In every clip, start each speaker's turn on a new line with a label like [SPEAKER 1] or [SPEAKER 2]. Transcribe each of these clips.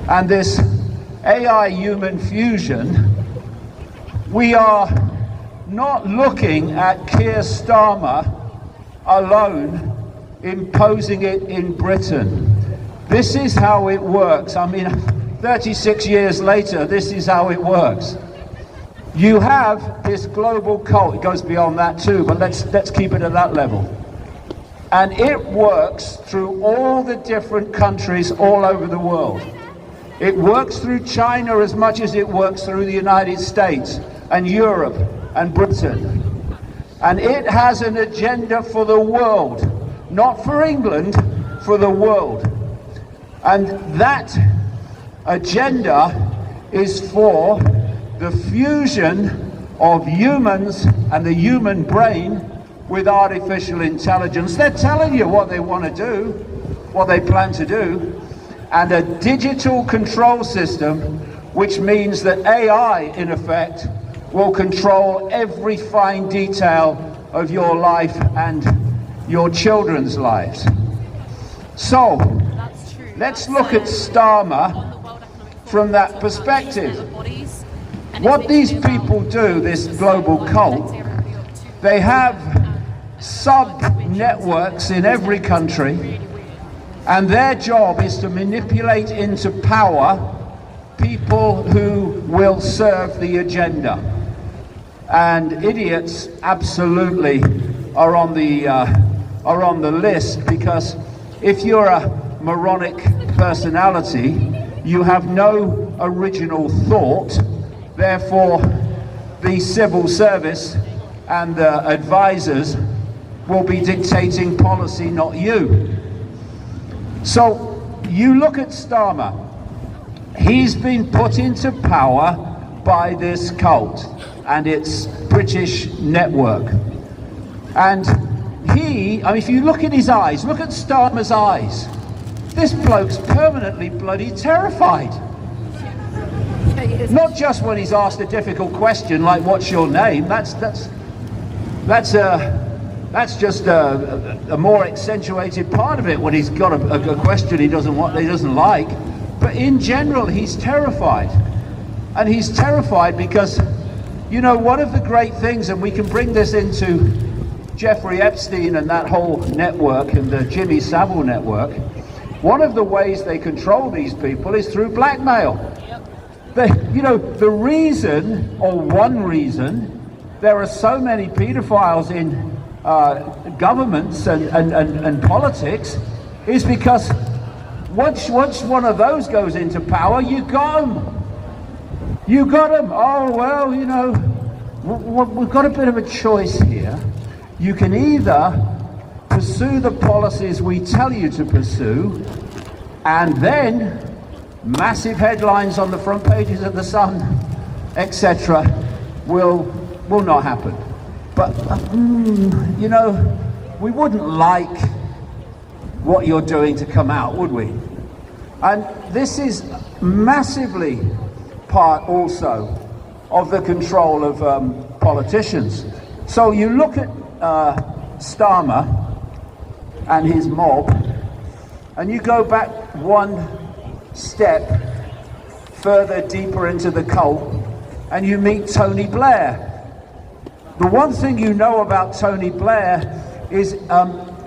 [SPEAKER 1] and this AI-human fusion, we are not looking at Keir Starmer alone imposing it in Britain. This is how it works. I mean, 36 years later, this is how it works. You have this global cult. It goes beyond that too, but let's keep it at that level. And it works through all the different countries all over the world. It works through China as much as it works through the United States and Europe and Britain. And it has an agenda for the world, not for England, for the world. And that agenda is for the fusion of humans and the human brain with artificial intelligence. They're telling you what they want to do, what they plan to do, and a digital control system, which means that AI, in effect, will control every fine detail of your life and your children's lives. So, let's look at Starmer from that perspective. What these people do, this global cult, they have sub-networks in every country, and their job is to manipulate into power people who will serve the agenda. And idiots absolutely are on the list, because if you're a moronic personality, you have no original thought. Therefore, the civil service and the advisors will be dictating policy, not you. So you look at Starmer. He's been put into power by this cult and its British network. And I mean, if you look at his eyes, look at Starmer's eyes. This bloke's permanently bloody terrified. Not just when he's asked a difficult question like, what's your name? That's just a more accentuated part of it, when he's got a question he doesn't like. But in general, he's terrified. And he's terrified because, you know, one of the great things, and we can bring this into Jeffrey Epstein and that whole network and the Jimmy Savile network, one of the ways they control these people is through blackmail. You know, the reason, or one reason, there are so many pedophiles in governments and politics is because once one of those goes into power, you got them. You got them. Oh, well, you know, we've got a bit of a choice here. You can either pursue the policies we tell you to pursue, and then massive headlines on the front pages of the Sun, etc., will not happen. But, you know, we wouldn't like what you're doing to come out, would we? And this is massively part also of the control of politicians. So you look at Starmer and his mob, and you go back one step further deeper into the cult, and you meet Tony Blair. The one thing you know about Tony Blair is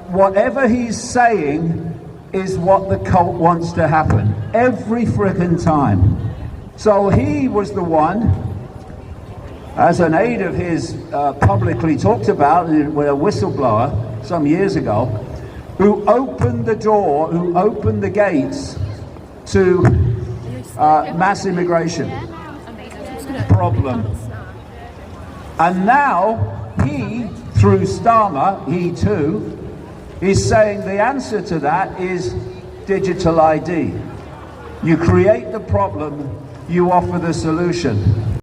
[SPEAKER 1] whatever he's saying is what the cult wants to happen every frickin' time. So he was the one, as an aide of his publicly talked about with a whistleblower some years ago, who opened the door, who opened the gates to mass immigration problem. And now he, through Starmer, he too, is saying the answer to that is digital ID. You create the problem, you offer the solution.